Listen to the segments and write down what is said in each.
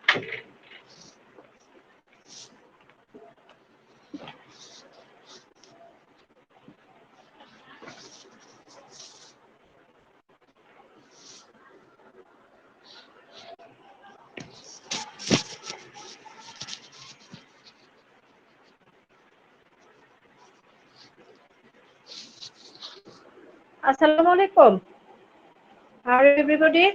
Assalamu alaikum. How are everybody?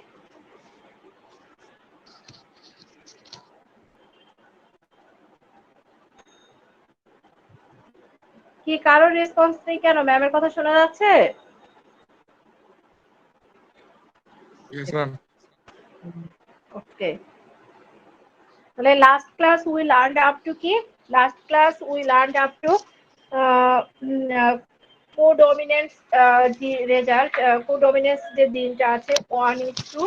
কি কারো response নেই কেন? ম্যামের কথা শোনা যাচ্ছে? Yes, ma'am. ওকে। তাহলে last class we learned up to কি? Last class we learned up to codominance যে রেজাল্ট, কোডমিনেন্স যে দিনটা আছে 1:2,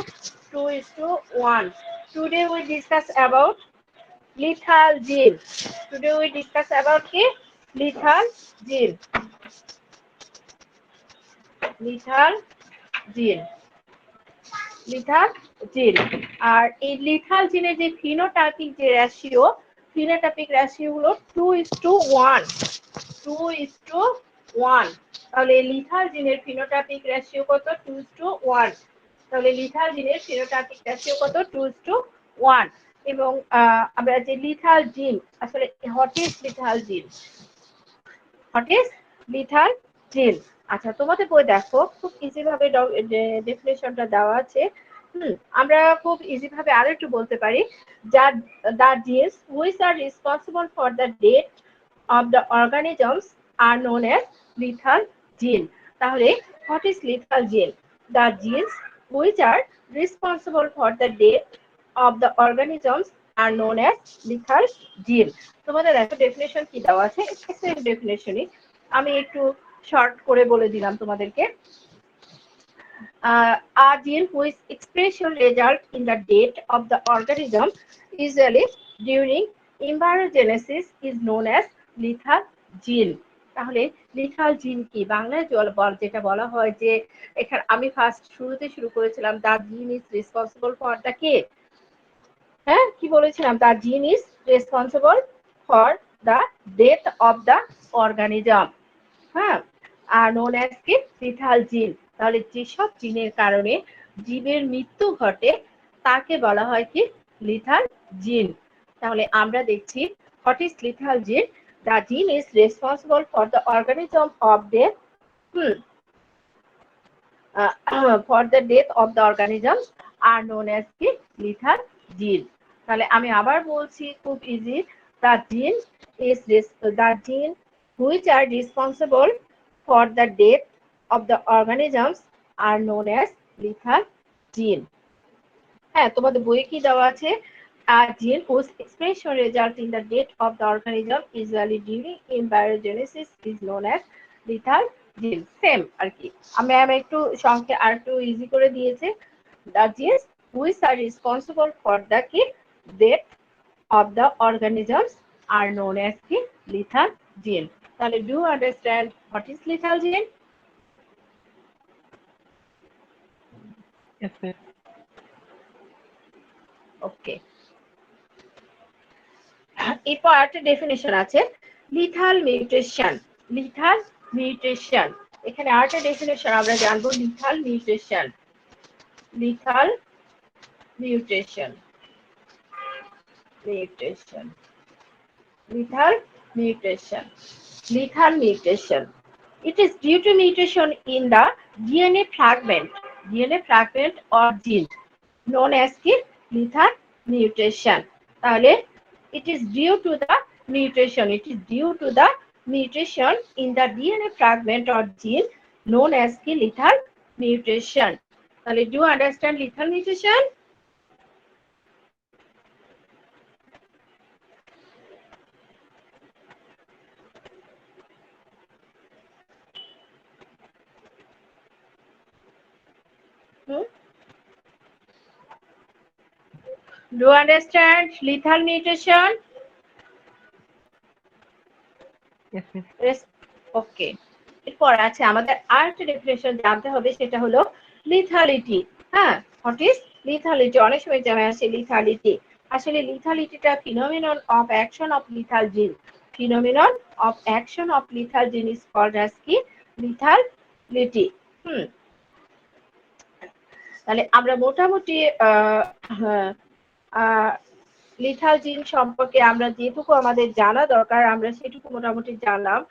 2:1. Today we discuss about lethal gene. Today we discuss about কি? Lethal gene. Lethal gene. Lethal জিন। আর এই lethal জিনের যে ফিনোটাইপিক যে রেশিও, ফিনোটাইপিক রেশিও হলো 2:1। 2:1। তাহলে লিথাল জিনের ফিনোটাইপিক রেশিও কত? 2:1। তাহলে লিথাল জিনের ফিনোটাইপিক রেশিও কত? 2:1। এবং আমরা যে লিথাল জিন, আসলে হোয়াট ইজ লিথাল জিন? হোয়াট ইজ লিথাল জিন? আচ্ছা, তোমাদের বই দেখো, খুব ইজি ভাবে ডেফিনেশনটা দেওয়া আছে। আমরা খুব ইজি ভাবে আরো একটু বলতে পারি, the genes which are responsible for the death of the organisms are known as lethal gene. তাহলে what is lethal gene? The genes which are responsible for the death of the organisms are known as lethal gene. তোমাদের একটা definition কি দেওয়া আছে? Same ডেফিনেশনই আমি একটু short করে বলে দিলাম তোমাদেরকে। A gene whose expression result in the death of the organism usually during embryogenesis is known as lethal gene. তাহলে লিথাল জিন কি? বাংলায় যেটা বলা হয় যে, এখানে আমি ফার্স্ট শুরুতে শুরু করেছিলাম দ্য জিন ইজ রেসপন্সিবল ফর দ্য কে? হ্যাঁ, কি বলেছিলাম? দ্য জিন is responsible for the death of the organism. হ্যাঁ, আর নোন অ্যাজ কি? লিথাল জিন। তাহলে যেসব জিনের কারণে জীবের মৃত্যু ঘটে তাকে বলা হয় কি? লিথাল জিন। তাহলে আমরা দেখছি হোয়াট ইজ লিথাল জিন? দ্য জিন is responsible for the organism of death, for the death of the organism are known as কি? লিথাল জিন। তাহলে আমি আবার বলছি, খুব ইজি, দ্য জিন ইজ দ্য জিন which are responsible for the death of the organisms are known as lethal gene. হ্যাঁ, তোমাদের বইয়ে কি দেওয়া আছে? A gene whose expression result in the death of the organism usually during embryogenesis is known as lethal gene. Same আর কি। আমি একটু সংখ্যা আর একটু ইজি করে দিয়েছি। The genes which are responsible for the death of the organisms are known as the lethal gene. তাহলে do you understand what is lethal gene? Yes, ma'am. ওকে। এরপর একটা ডেফিনেশন আছে, লিথাল মিউটেশন। লিথাল মিউটেশন, এখানে আরেকটা definition আমরা জানবো, lethal mutation. Lethal mutation, mutation, lethal mutation, lethal mutation. It is due to mutation in the DNA fragment or gene known as কি? Lethal mutation. তাহলে it is due to the mutation. It is due to the mutation in the DNA fragment or gene known as কি? lethal mutation. তাহলে do you understand lethal mutation? Do you understand lethal mutation? Yes, ma'am. ওকে। এরপর আছে আমাদের আরেকটা definition জানতে হবে, সেটা হলো লিথালিটি। হ্যাঁ, হোয়াট ইজ লিথালিটি? অনেক সময় জানা আছে লিথালিটি। আসলে লিথালিটিটা phenomenon of action of lethal gene. Phenomenon of action of lethal gene is called as কি lethality. তাহলে আমরা মোটামুটি লিথাল জিন সম্পর্কে আমরা যেটুকু আমাদের জানা দরকার আমরা সেটুকু মোটামুটি জানলাম।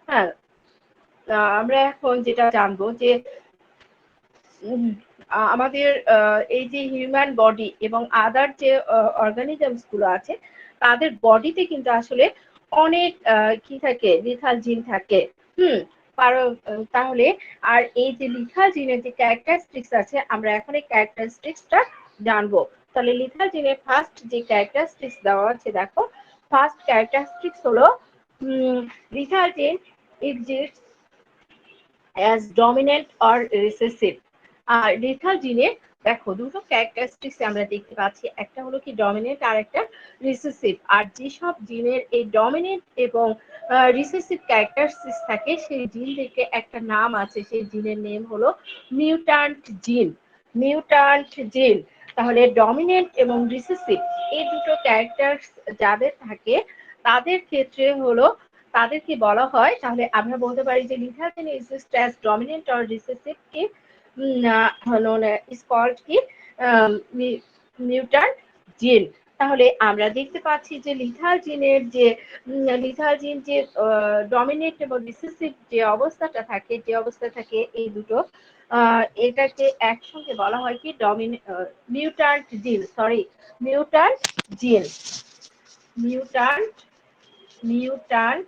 হ্যাঁ, আমরা এখন যেটা জানবো যে আমাদের এই যে হিউম্যান বডি এবং আদার যে অর্গানিজমস গুলো আছে তাদের বডিতে কিন্তু আসলে অনেক কি থাকে লিথাল জিন থাকে। তাহলে আর এই যে লিথাল জিনের যে ক্যারেক্টারিস্টিক্স আছে আমরা এখন এই ক্যারেক্টারিস্টিক্সটা জানবো। তাহলে লিথাল জিনের ফার্স্ট যে ক্যারেক্টারিস্টিক্স দেওয়া আছে দেখো, ফার্স্ট ক্যারেক্টারিস্টিক্স হলো lethal gene exist as dominant or recessive. আর লিথাল জিনে দেখো দুটো ক্যারেক্টারিস্টিক্স আমরা দেখতে পাচ্ছি, একটা হলো কি ডমিনেন্ট আর একটা রিসেসিভ। আর যেসব জিনের এই ডমিনেন্ট এবং রিসেসিভ ক্যারেক্টারিস্টিক্স থাকে সেই জিন থেকে একটা নাম আছে, সেই জিনের নেম হলো মিউট্যান্ট জিন। মিউট্যান্ট জিন। তাহলে ডমিনেন্ট এবং রিসেসিভ এই দুটো ক্যারেক্টার যাদের থাকে তাদের ক্ষেত্রে হলো তাদেরকে বলা হয়, তাহলে আমরা বলতে পারি যে lethal gene exist as dominant or recessive কি ইজ কল্ড কি মিউট্যান্ট জিন। তাহলে আমরা দেখতে পাচ্ছি যে লিথাল জিনের যে লিথাল জিন যে ডমিনেন্ট এবং রিসেসিভ যে অবস্থাটা থাকে, যে অবস্থা থাকে এই দুটো এটাকে একসঙ্গে বলা হয় কি মিউট্যান্ট জিন। সরি, মিউট্যান্ট জিন। মিউট্যান্ট মিউট্যান্ট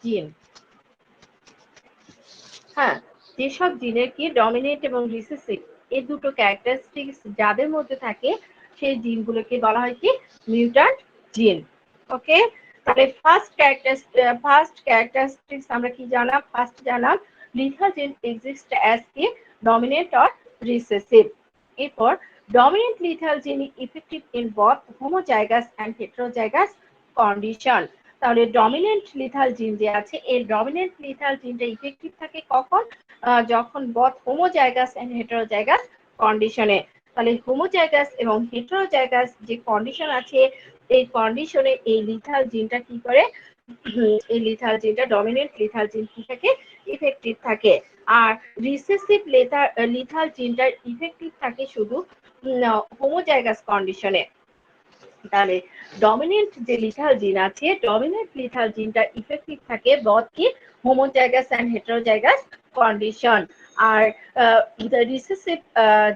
জিন। হ্যাঁ, যেসব জিনের কি ডমিনেন্ট এবং রিসেসিভ এই দুটো ক্যারেক্টারিস্টিক্স যাদের মধ্যে থাকে সেই জিনগুলোকে বলা হয় কি মিউট্যান্ট জিন। ওকে, তাহলে ফার্স্ট ক্যারেক্টারিস্টিক্স আমরা কি জানলাম? ফার্স্ট জানলাম লিথাল জিন এক্সিস্ট অ্যাজ কি ডমিনেন্ট অর রিসেসিভ। এরপর dominant lethal gene effective in both homozygous and heterozygous condition। তাহলে ডমিনেন্ট লিথাল জিন যে আছে এই ডমিনেন্ট লিথাল জিনটা ইফেক্টিভ থাকে কখন? যখন বথ হোমোজাইগাস এন্ড হেটারোজাইগাস কন্ডিশনে। তাহলে হোমোজাইগাস এবং হেটারোজাইগাস যে কন্ডিশন আছে এই কন্ডিশনে এই লিথাল জিনটা কি করে? এই লিথাল জিনটা ডমিনেন্ট লিথাল জিন কি থাকে? ইফেক্টিভ থাকে। আর রিসেসিভ লিথাল জিনটার ইফেক্টিভ থাকে শুধু হোমোজাইগাস কন্ডিশনে। তাহলে ডমিনেন্ট যে লিথাল জিন আছে ডমিনেন্ট লিথাল জিনটা ইফেক্টিভ থাকে বথ কি হোমোজাইগাস এন্ড হেটারোজাইগাস কন্ডিশন। আর রিসেসিভ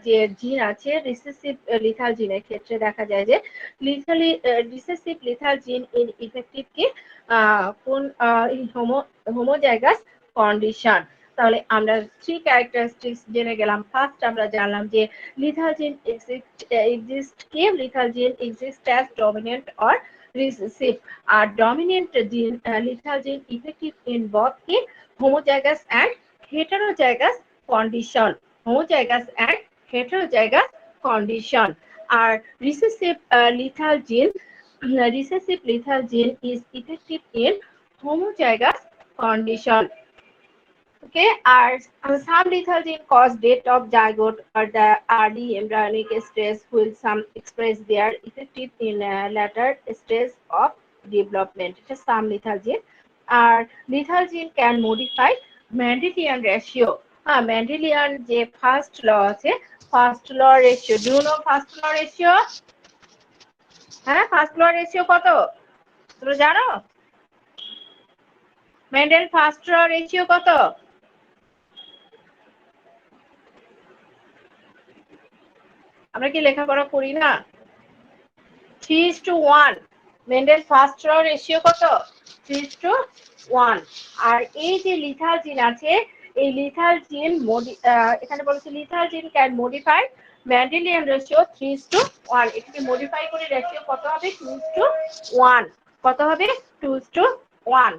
যে জিন আছে রিসেসিভ লিথাল জিনের ক্ষেত্রে দেখা যায় যে রিসেসিভ লিথাল জিন ইন ইফেক্টিভ কি কোন হোমোজাইগাস কন্ডিশন। তাহলে আমরা থ্রি ক্যারেক্টারিস্টিক্স জেনে গেলাম। ফার্স্ট আমরা জানলাম যে লিথাল জিন এক্সিস্ট কি lethal gene exist as dominant or recessive. আর dominant gene lethal gene effective in both কি homozygous and heterozygous condition. Homozygous and heterozygous condition. আর recessive lethal gene is effective in homozygous condition. Okay, আর some lethal gene cause death of zygote or the early embryonic stage, will some express their effective in later stage of development. এটা some lethal gene. আর lethal gene can modify Mendelian ratio. Mendelian যে first law আছে, first law ratio, do know first law ratio? হ্যাঁ, first law ratio কত তোমরা জানো? Mendel first law ratio কত? আমরা কি লেখাপড়া করি না? 3:1। মেন্ডেল ফার্স্ট ল রেশিও কত? 3:1। আর এই যে লিথাল জিন আছে এই লিথাল জিন এখানে বলেছে লিথাল জিন ক্যান মডিফাই মেন্ডেলিয়ান রেশিও 3:1। এটাকে মডিফাই করে রেশিও কত হবে? 2:1। কত হবে? 2:1।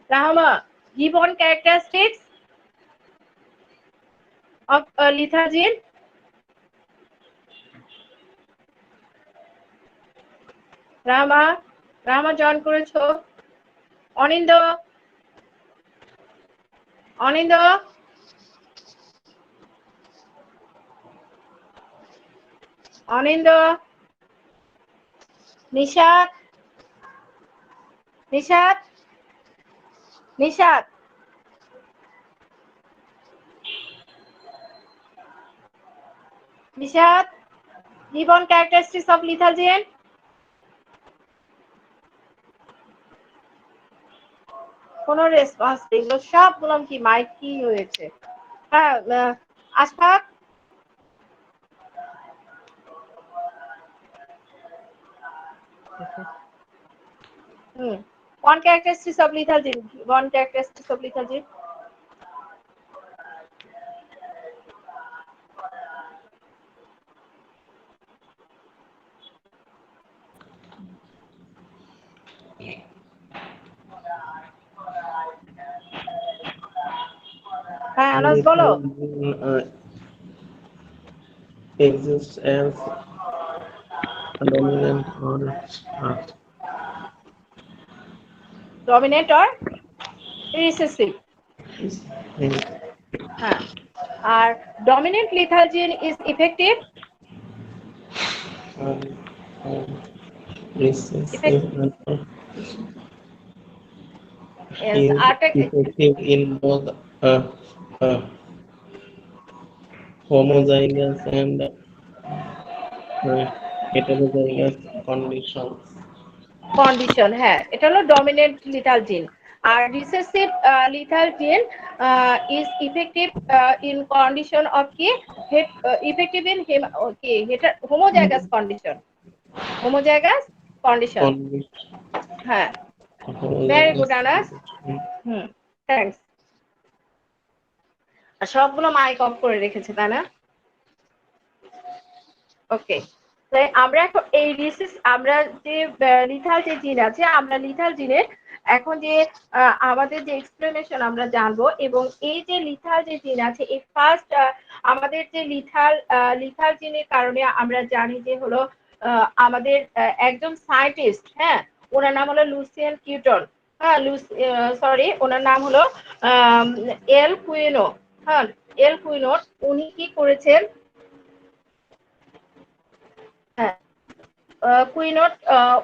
Rahama, give one characteristics of lethal gene. Rama Rama join করেছো? Aninda Aninda Aninda Nishat Nishat Nishat Nishat given characteristics of lethal gene কোনো রেসপন্স এগুলো সব বললাম কি মাইক কি হয়েছে হ্যাঁ Ashfaq Yes, miss. one characteristics of lethal gene one characteristics of lethal gene হ্যাঁ আনাস বলো Exists as a dominant or dominant or recessive হ্যাঁ আর dominant lethal gene is effective recessive yes is effective in both uh, homozygous and heterozygous conditions. Condition হ্যাঁ এটা হলো dominant lethal জিন আর recessive lethal জিন is effective in condition of কি effective in কি এটা homozygous condition হ্যাঁ ভেরি গুড আনাস থ্যাঙ্কস আর সবগুলো মাইক অফ করে রেখেছে তাই না ওকে আমরা এখন এই আমরা যে লিথাল যে জিন আছে আমরা লিথাল জিনের এখন যে আমাদের যে এক্সপ্লেনেশন আমরা জানবো এবং এই যে লিথাল যে জিন আছে এই ফার্স্ট আমাদের যে লিথাল জিনের কারণে আমরা জানি যে হলো আমাদের একজন সায়েন্টিস্ট হ্যাঁ ওনার নাম হলো লুসিয়ান কিউটন হ্যাঁ সরি ওনার নাম হলো এল কুইনো হ্যাঁ এল কুইনোর উনি কি করেছেন কুইনোট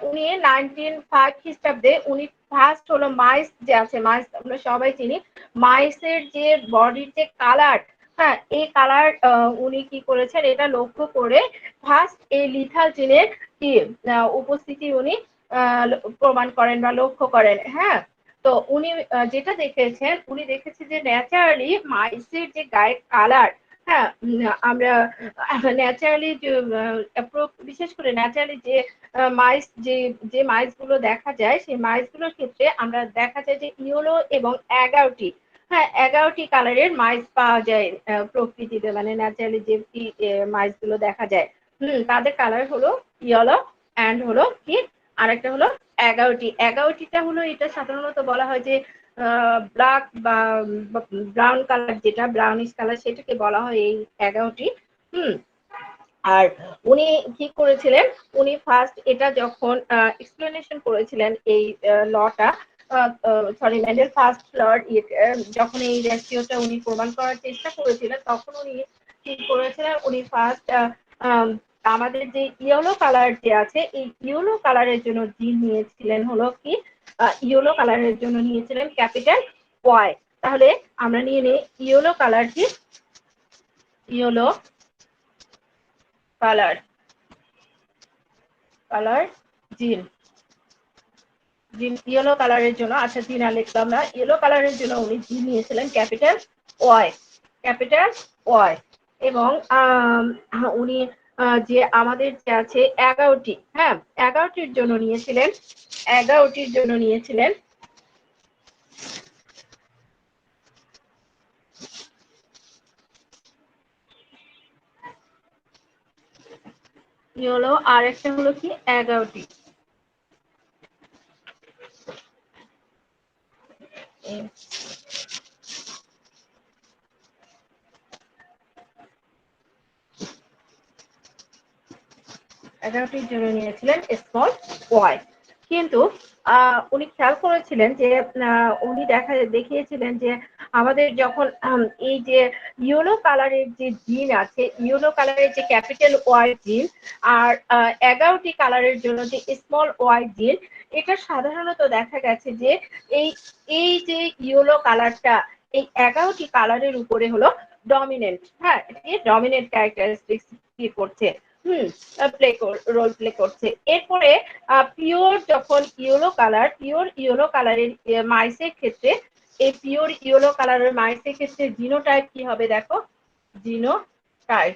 উনি 1905 খ্রিস্টাব্দে উনি ফার্স্ট হলো মাইস যে আছে মাইস আমরা সবাই চিনি মাইসের যে বডির যে কালার হ্যাঁ এই কালার উনি কি করেছেন এটা লক্ষ্য করে ফার্স্ট এই লিথাল জিনের কি উপস্থিতি উনি প্রমাণ করেন বা লক্ষ্য করেন হ্যাঁ তো উনি যেটা দেখেছেন উনি দেখেছেন যে ন্যাচারালি মাইসের যে গায়ের কালার হ্যাঁ আমরা ন্যাচারালি বিশেষ করে ন্যাচারালি যে মাইস যে মাইস গুলো দেখা যায় সেই মাইস গুলোর ক্ষেত্রে আমরা দেখা যায় যে ইয়েলো এবং 11টি হ্যাঁ 11টি কালারের মাইস পাওয়া যায় প্রকৃতিতে মানে ন্যাচারালি যে মাইস গুলো দেখা যায় তাদের কালার হলো ইয়েলো অ্যান্ড হলো কি আরেকটা হলো 11টিটা হলো এটা সাধারণত বলা হয় যে ব্ল্যাক বা ব্রাউন কালার যেটা ব্রাউনিশ কালার সেটাকে বলা হয় এই 11টি আর উনি কি করেছিলেন উনি ফার্স্ট এটা যখন এক্সপ্লেনেশন করেছিলেন এই লটা সরি মেন্ডেল ফার্স্ট লর্ড যখন এই রেশিওটা উনি প্রমাণ করার চেষ্টা করেছিলেন তখন উনি কি করেছিলেন উনি ফার্স্ট আমাদের যে ইয়েলো কালার যে আছে এই ইয়েলো কালারের জন্য জিন নিয়েছিলেন হলো কি ইয়েলো কালারের জন্য নিয়েছিলেন ক্যাপিটাল ওয়াই তাহলে আমরা নিয়ে নিই ইয়েলো কালারটি ইয়েলো কালার জিন ইয়েলো কালারের জন্য আচ্ছা জিন আর লিখলাম না ইয়েলো কালারের জন্য উনি জিন নিয়েছিলেন ক্যাপিটাল ওয়াই এবং উনি যে আমাদের যে আছে 11টি হ্যাঁ 11টির জন্য নিয়েছিলেন ইয়েলো আর একটা হলো কি 11টি 11টির জন্য নিয়েছিলেন স্মল ওয়াই। কিন্তু উনি খেয়াল করেছিলেন যে উনি দেখিয়েছিলেন যে আমাদের যখন এই যে ইয়েলো কালারের যে জিন আছে, ইয়েলো কালারের যে ক্যাপিটাল ওয়াই জিন আর 11টি কালারের জন্য যে স্মল ওয়াই জিন, এটা সাধারণত দেখা গেছে যে এই যে ইয়েলো কালারটা এই 11টি কালারের উপরে হলো ডমিনেন্ট। হ্যাঁ, ডমিনেন্ট ক্যারেক্টারিস্টিক্স কি করছে, রোল প্লে করছে। এরপরে পিওর যখন পিওর ইয়েলো কালারের মাইসের ক্ষেত্রে, এই পিওর ইয়েলো কালারের মাইসের ক্ষেত্রে জিনোটাইপ কি হবে দেখো, জিনোটাইপ।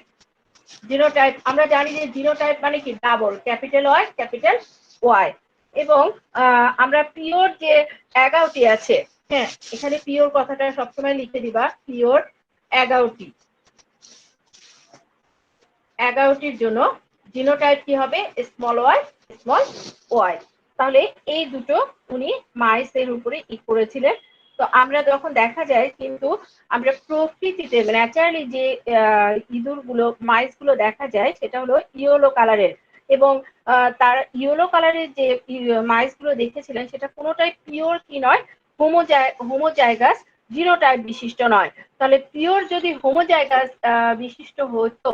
জিনোটাইপ আমরা জানি যে জিনোটাইপ মানে কি, double capital Y capital Y. এবং আমরা পিওর যে 11টি আছে, হ্যাঁ এখানে পিওর কথাটা সবসময় লিখে দিবা, পিওর 11টি, 11টির জন্য জিনোটাইপ কি হবে, স্মল ওয়াই স্মল ওয়াই। তাহলে এই দুটো উনি মাইসের উপরে করেছিলেন। তো আমরা যখন দেখা যায় কিন্তু আমরা প্রকৃতিতে ন্যাচারালি যে ইঁদুরগুলো মাইসগুলো দেখা যায় সেটা হলো ইয়েলো কালারের, এবং তার ইয়েলো কালারের যে মাইসগুলো দেখেছিলেন সেটা কোনোটাই পিওর কি নয়, হোমোজাইগাস জিনোটাইপ বিশিষ্ট নয়। তাহলে পিওর যদি হোমোজাইগাস বিশিষ্ট হতো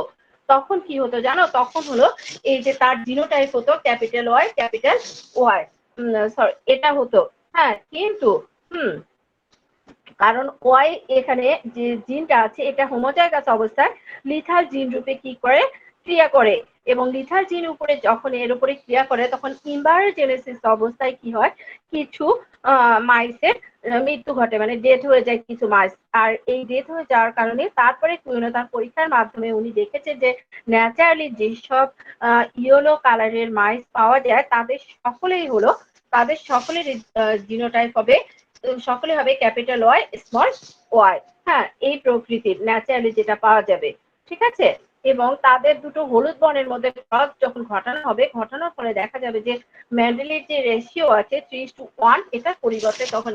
তখন কি হতো জানো, তখন হলো এই যে তার জিনোটাইপ হতো capital Y capital Y, sorry এটা হতো। হ্যাঁ কিন্তু কারণ ওয়াই এখানে যে জিনটা আছে এটা হোমোজাইগাস অবস্থায় লিথাল জিন রূপে কি করে, ক্রিয়া করে। এবং লিথাল জিন উপরে যখন এর উপরে ক্রিয়া করে তখন ইম্বায়োজেনেসিস অবস্থায় কি হয়, কিছু মাইসের মৃত্যু ঘটে, মানে ডেথ হয়ে যায় কিছু মাইস। আর এই ডেথ হয়ে যাওয়ার কারণে তারপরে তার পরীক্ষার মাধ্যমে উনি দেখেছে যে ন্যাচারালি যেসব ইয়েলো কালারের মাইস পাওয়া যায় তাদের সকলের জিনোটাইপ হবে, সকলে হবে ক্যাপিটাল ওয়াই স্মল ওয়াই। হ্যাঁ, এই প্রকৃতির ন্যাচারালি যেটা পাওয়া যাবে, ঠিক আছে। এবং তাদের দুটো হলুদ বর্ণের মধ্যে ক্রস যখন ঘটানোর ফলে দেখা যাবে যে ম্যান্ডেলের যে রেশিও আছে 3:1, এটা পরিবর্তে তখন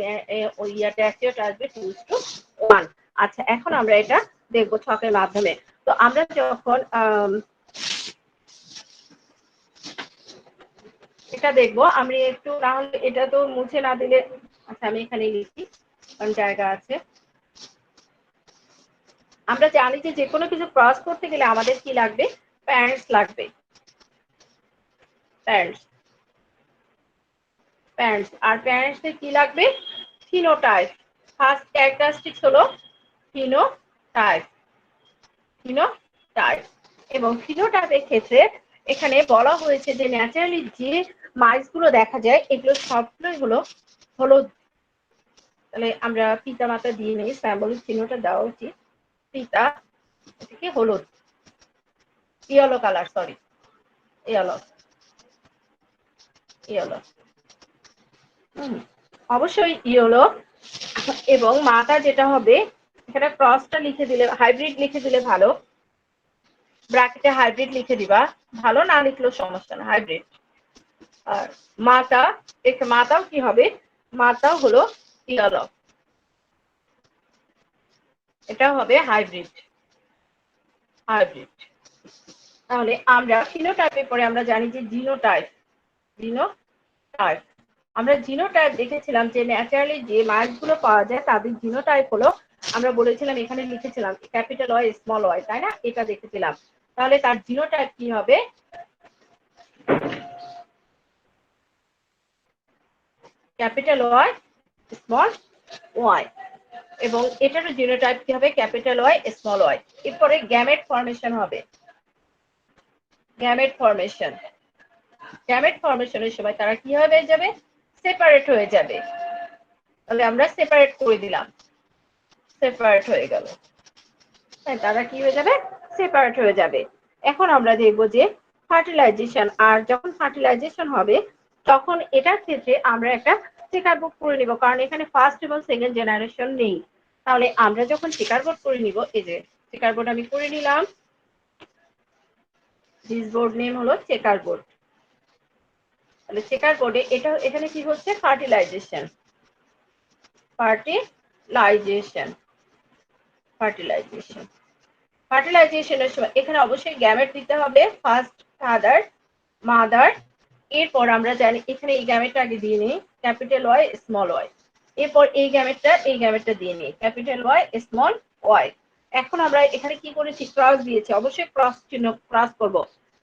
ওই ইয়াটা অ্যাকচুয়ালি আসবে 2:1। আচ্ছা, এখন আমরা এটা দেখবো ছকের মাধ্যমে। তো আমরা যখন এটা দেখবো, আমি একটু না হলে এটা তো মুছে না দিলে, আচ্ছা আমি এখানে লিখি কারণ জায়গা আছে। আমরা জানি যে কোনো কিছু ক্রস করতে গেলে আমাদের কি লাগবে, প্যারেন্টস লাগবে, প্যারেন্টস। আর প্যারেন্টসের কি লাগবে, ফিনোটাইপ। ফার্স্ট ক্যারেক্টারিস্টিক্স হলো ফিনোটাইপ, এবং ফিনোটাইপের ক্ষেত্রে এখানে বলা হয়েছে যে ন্যাচারালি যে মাইসগুলো দেখা যায় এগুলো সবগুলোই হলো হলুদ। তাহলে আমরা পিতা মাতা দিয়ে নেই, স্যাম্বলিক চিহ্নটা দেওয়া উচিত, পিতা থেকে হলুদ, ইয়েলো কালার, সরি ইয়েলো, অবশ্যই ইয়েলো। এবং মাতা যেটা হবে, এখানে ক্রসটা লিখে দিলে, হাইব্রিড লিখে দিলে ভালো, ব্র্যাকেটে হাইব্রিড লিখে দিবা, ভালো না লিখলেও সমস্যা না, হাইব্রিড। আর মাতাও কি হবে, মাতাও হলো ইয়েলো, এটা হবে হাইব্রিড। তাহলে আমরা ফিনোটাইপের পরে আমরা জানি যে জিনোটাইপ। আমরা জিনোটাইপ দেখেছিলাম যে ন্যাচারালি যে মাছগুলো পাওয়া যায় তাদের জিনোটাইপ হলো, আমরা বলেছিলাম এখানে লিখেছিলাম ক্যাপিটাল ওয়াই স্মল ওয়াই, তাই না, এটা দেখেছিলাম। তাহলে তার জিনোটাইপ কি হবে, ক্যাপিটাল ওয়াই স্মল ওয়াই। এবং এটারও জিনোটাইপ কি হবে, ক্যাপিটাল ওয়াই স্মল ওয়াই। এরপরে গ্যামেট ফর্মেশন হবে, গ্যামেট ফর্মেশনের সময় তারা কি হয়ে যাবে, সেপারেট হয়ে যাবে। তাহলে আমরা সেপারেট করে দিলাম, সেপারেট হয়ে গেল, তারা কি হয়ে যাবে, সেপারেট হয়ে যাবে। এখন আমরা দেখবো যে ফার্টিলাইজেশন, আর যখন ফার্টিলাইজেশন হবে তখন এটার ক্ষেত্রে আমরা একটা চেকার বোর্ড করে নিব, কারণ এখানে ফার্স্ট এবং সেকেন্ড জেনারেশন নেই। তাহলে আমরা যখন চেকার বোর্ড করে নিব, এই যে চেকার বোর্ড আমি করে নিলাম, দিস বোর্ড নেম হলো চেকার বোর্ড। তাহলে চেকার বোর্ডে এটা এখানে কি হচ্ছে, ফার্টিলাইজেশনের সময় এখানে অবশ্যই গ্যামেট দিতে হবে, ফার্স্ট ফাদার মাদার। এরপর আমরা জানি এখানে এই গ্যামেটটা আগে দিয়ে নিই, ক্যাপিটাল ওয়াই স্মল ওয়াই। এরপর এই গ্যামেটটা দিয়ে নিই, ক্যাপিটাল ওয়াই স্মল ওয়াই। এখন আমরা এখানে কি করেছি, ক্রস দিয়েছি, অবশ্যই ক্রস চিহ্ন, ক্রস করব।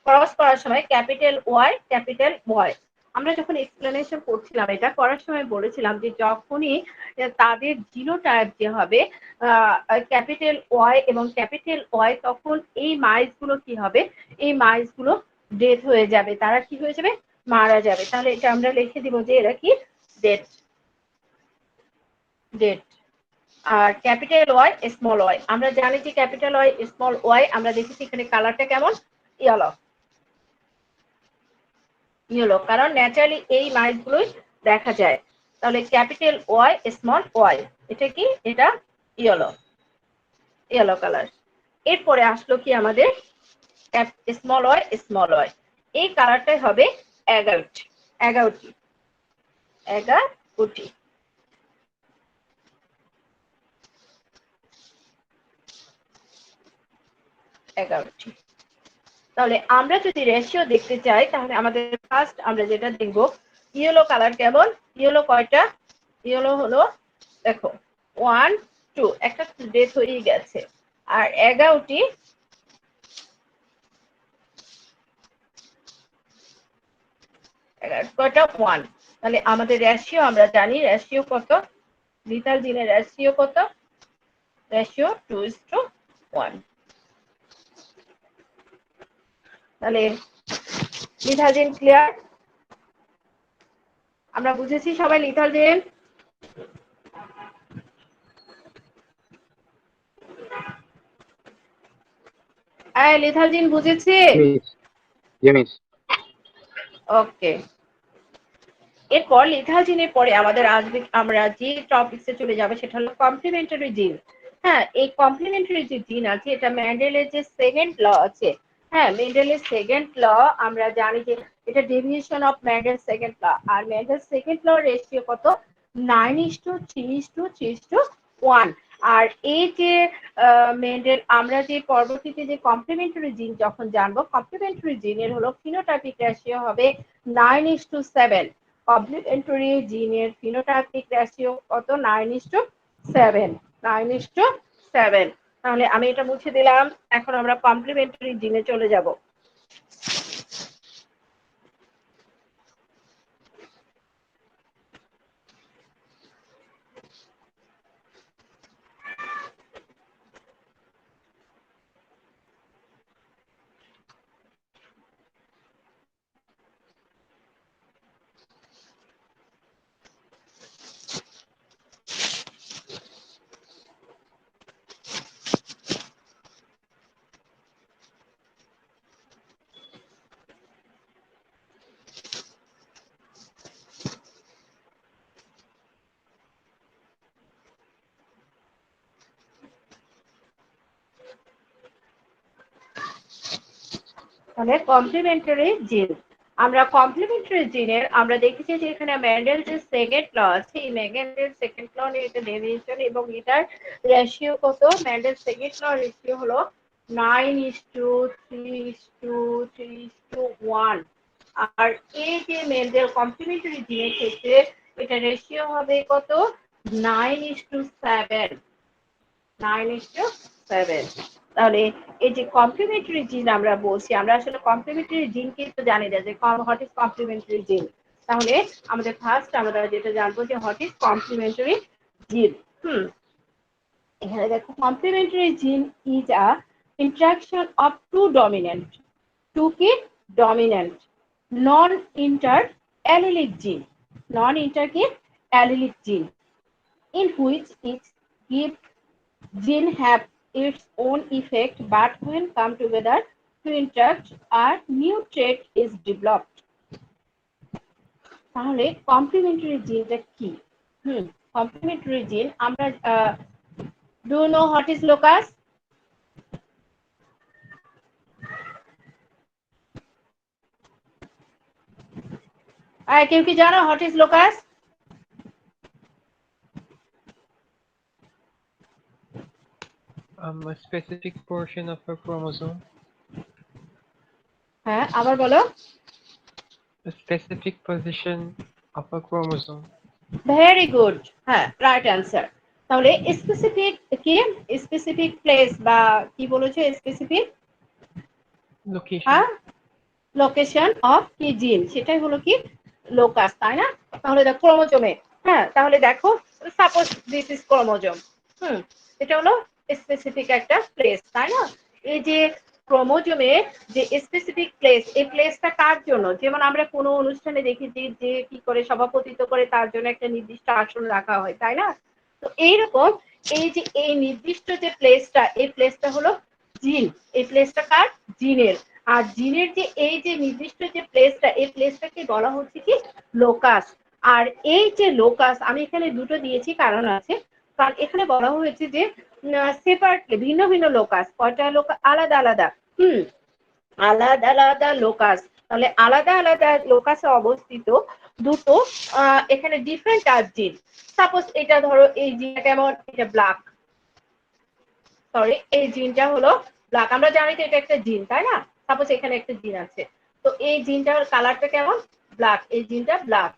ক্রস করার সময় ক্যাপিটাল ওয়াই। আমরা যখন এক্সপ্লেনেশন করছিলাম এটা করার সময় বলেছিলাম যে যখনই তাদের জিনোটাইপ যে হবে ক্যাপিটাল ওয়াই এবং ক্যাপিটাল ওয়াই, তখন এই মাইজগুলো কি হবে, এই মাইজগুলো ডেথ হয়ে যাবে, তারা কি হয়ে যাবে, মারা যাবে। তাহলে এটা আমরা লিখে দিব যে এরা কি, ডেথ। ডেথ। আর ক্যাপিটাল ওয়াই স্মল ওয়াই, আমরা জানি যে ক্যাপিটাল ওয়াই স্মল ওয়াই, আমরা দেখেছি এখানে কালারটা কেমন, ইয়েলো। ইয়েলো, কারণ ন্যাচারালি এই মাইজগুলোই দেখা যায়। তাহলে ক্যাপিটাল ওয়াই স্মল ওয়াই, এটা কি, এটা ইয়েলো, ইয়েলো কালার। এরপরে আসলো কি আমাদের স্মল ওয়াই, এই কালারটাই হবে 11টি, 11টি, 11টি। তাহলে আমরা যদি রেশিও দেখতে চাই, তাহলে আমাদের ফার্স্ট আমরা যেটা দেখব, ইয়েলো কালার কেমন, ইয়েলো কয়টা, ইয়েলো হলো দেখো 1 2, একটা ডেথ হয়ে গেছে, আর 11টি, কয়টা, 1। তাহলে আমাদের রেশিও আমরা জানি, রেশিও কত, লিথাল জিনের রেশিও কত, রেশিও 2:1। তাহলে লিথাল জিন ক্লিয়ার, আমরা বুঝেছি সবাই লিথাল জিন। লিথাল জিন বুঝেছি, ওকে। এরপর লিথাল জিনের পরে আমাদের আসবে, আমরা যে টপিকসে চলে যাবে সেটা হলো কমপ্লিমেন্টারি জিন। হ্যাঁ, এই কমপ্লিমেন্টারি যে জিন আছে, এটা মেন্ডেলের যে সেকেন্ড ল আছে, হ্যাঁ মেন্ডেলের সেকেন্ড ল, আমরা জানি যে এটা deviation of Mendel second law. আর মেন্ডেল সেকেন্ড ল রেশিও কত, 9:3:3:1। আর এই যে মেন্ডেল, আমরা যে পরবর্তীতে যে কমপ্লিমেন্টারি জিন যখন জানবো, কমপ্লিমেন্টারি জিনের হলো ফিনোটাইপিক রেশিও হবে 9:7। কমপ্লিমেন্টারি জিনের ফিনোটাইপিক রেশিও কত, 9:7, 9:7। তাহলে আমি এটা মুছে দিলাম, এখন আমরা কমপ্লিমেন্টারি জিনে চলে যাব। তাহলে কমপ্লিমেন্টারি জিন, আমরা কমপ্লিমেন্টারি জিনের আমরা দেখেছি যে এখানে মেন্ডেল যে সেকেন্ড ল আছে, এই মেন্ডেল সেকেন্ড ল নিয়ে এটা ডেভিয়েশন, এবং এটার রেশিও কত, মেন্ডেল সেকেন্ড ল রেশিও হলো 9:3:3:1। আর এই যে মেন্ডেল কমপ্লিমেন্টারি জিনের ক্ষেত্রে এটা রেশিও হবে কত, 9:7, 9:7। তাহলে এই যে কমপ্লিমেন্টারি জিন আমরা বলছি, আমরা আসলে কমপ্লিমেন্টারি জিন কিন্তু জানি না যে হোয়াট ইজ কমপ্লিমেন্টারি জিন। তাহলে আমাদের ফার্স্ট আমরা যেটা জানবো যে হোয়াট ইজ কমপ্লিমেন্টারি জিন। এখানে দেখো, complementary gene is a interaction of two dominant, two কি, dominant non inter allelic gene, non inter কি, অ্যালিলিক জিন, in which each gives gene have its own effect, but when come together to interact, a new trait is developed. তাহলে complimentary জিনটা কি? Complimentary জিন আমরা do know what is locus? কেউ কি জানো what is locus? A specific portion of a chromosome. হ্যাঁ, আবার বলো। A specific position of a chromosome. Very good, হ্যাঁ রাইট অ্যান্সার। তাহলে স্পেসিফিক কি, স্পেসিফিক প্লেস বা কি বলেছে স্পেসিফিক, Location. হ্যাঁ লোকেশন অফ কি জিন, সেটাই হলো কি লোকাস, তাই না? তাহলে দেখো ক্রোমোজোমে, হ্যাঁ তাহলে দেখো সাপোজ দিস ইজ ক্রোমোজোম, এটা হলো স্পেসিফিক একটা প্লেস, তাই না? এই যে ক্রোমোজোমে যে স্পেসিফিক প্লেস, এই প্লেসটা কার জন্য? যেমন আমরা কোনো অনুষ্ঠানে দেখেছি যে কি করে সভাপতিত্ব করে তার জন্য একটা নির্দিষ্ট আসন রাখা হয়, তাই না? তো এইরকম এই যে এই নির্দিষ্ট যে প্লেসটা, এই প্লেসটা হলো জিন, এই প্লেসটা কার? জিনের। আর জিনের যে এই যে নির্দিষ্ট যে প্লেসটা, এই প্লেসটাকে বলা হচ্ছে কি লোকাস। আর এই যে লোকাস, আমি এখানে দুটো দিয়েছি কারণ আছে, কারণ এখানে বলা হয়েছে যে সেপারেটলি, ভিন্ন ভিন্ন লোকাস, কয়টা লোকাস আলাদা আলাদা, আলাদা আলাদা লোকাস। তাহলে আলাদা আলাদা লোকাসে অবস্থিত দুটো এখানে ডিফারেন্ট টাইপ জিন। সাপোজ এটা ধরো এই জিনটা কেমন, এটা ব্ল্যাক, সরি এই জিনটা হলো ব্ল্যাক, আমরা জানি তো এটা একটা জিন, তাই না? সাপোজ এখানে একটা জিন আছে, তো এই জিনটার কালারটা কেমন, ব্ল্যাক, এই জিনটা ব্ল্যাক।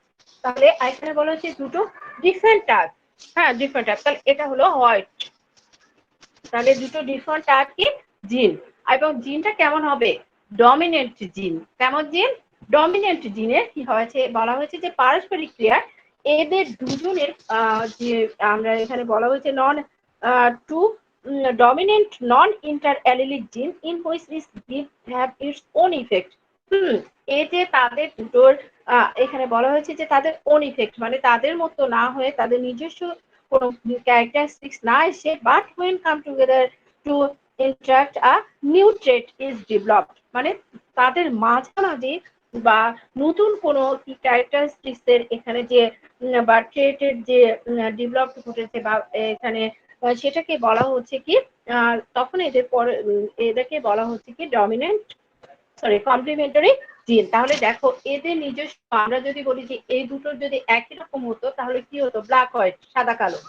তাহলে এখানে বলা হচ্ছে দুটো ডিফারেন্ট টাইপ, হ্যাঁ ডিফারেন্ট টাইপ, তাহলে এটা হলো হোয়াইট। তাহলে দুটো ডিফারেন্ট টাইপ কি জিন, এবং জিনটা কেমন হবে, ডমিনেন্ট জিন। কেমন জিন? ডমিনেন্ট জিনের কি হয়েছে, বলা হয়েছে যে পারস্পরিক ক্রিয়া এদের দুজনের যে আমরা এখানে বলা হয়েছে known to dominant non-inter-allelic gene in which this gene have its own effect. এই যে তাদের দুটোর এখানে বলা হয়েছে যে তাদের own effect, মানে তাদের মতো না হয়ে, তাদের নিজস্ব কোনো characteristics না এসে, but when come together to interact a new trait is developed, মানে তাদের মাঝামাঝি বা নতুন কোনো কি ক্যারেক্টারিস্টিক্স এর এখানে যে বা ট্রেটের যে ডেভেলপ ঘটেছে বা এখানে সেটাকে বলা হচ্ছে কি তখন এদের পরে এদেরকে বলা হচ্ছে কি ডমিনেন্ট, সরি কমপ্লিমেন্টারি জিন। তাহলে দেখো এদের নিজস্ব, আমরা যদি বলি যে এই দুটোর যদি একই রকম হতো তাহলে কি হতো, ব্ল্যাক হোয়াইট, সাদা কালো,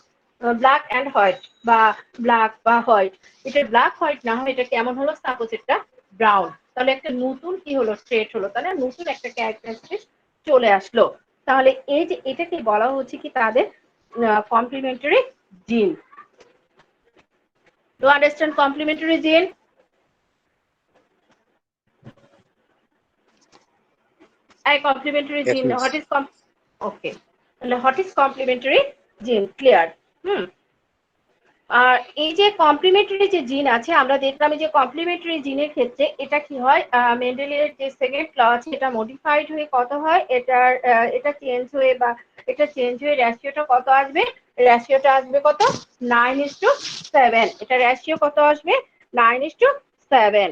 ব্ল্যাক অ্যান্ড হোয়াইট বা ব্ল্যাক বা হোয়াইট। এটা ব্ল্যাক হোয়াইট না হয় এটা কেমন হলো, সাপোজ এটা ব্রাউন, তাহলে একটা নতুন কি হলো, ট্রেট হলো, তাহলে নতুন একটা ক্যারেক্টারিস্টিক চলে আসলো। তাহলে এই যে এটাকে বলা হচ্ছে কি তাদের কমপ্লিমেন্টারি জিন। To understand complementary gene, a complementary Yes, gene, miss. what is okay, what is complementary gene, clear? আর এই যে কমপ্লিমেন্টারি যে জিন আছে, আমরা দেখলাম যে কমপ্লিমেন্টারি জিনের ক্ষেত্রে এটা কি হয়, মেন্ডেলের যে সেকেন্ড ল আছে এটা মডিফাইড হয়ে কত হয়, এটার এটা চেঞ্জ হয়ে বা এটা চেঞ্জ হয়ে রেশিওটা কত আসবে, রেশিওটা আসবে কত 9:7, এটা রেশিও কত আসবে 9:7।